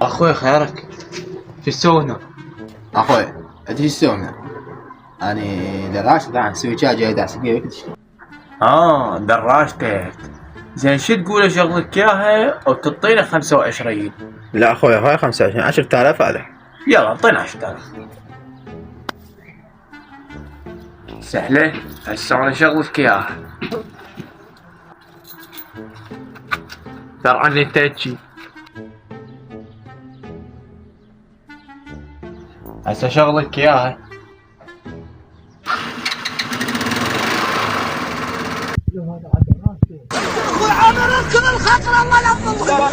اخوي خيرك، شو تسوي هنا؟ اخوي انت ايش تسوي هنا؟ اني دراش قاعد نسوي شاي جاي داعس فيك. دراجتك. زين شو تقول اشغلك اياها وتعطينا 25؟ لا اخوي هاي 25 10,000 هذا. يلا اعطينا 10,000. سهلة، هسه انا اشغلك اياها. ترى عني تجي. هسه اشغلك اياها. اخوي عمرك الخطر الله لا تظلم.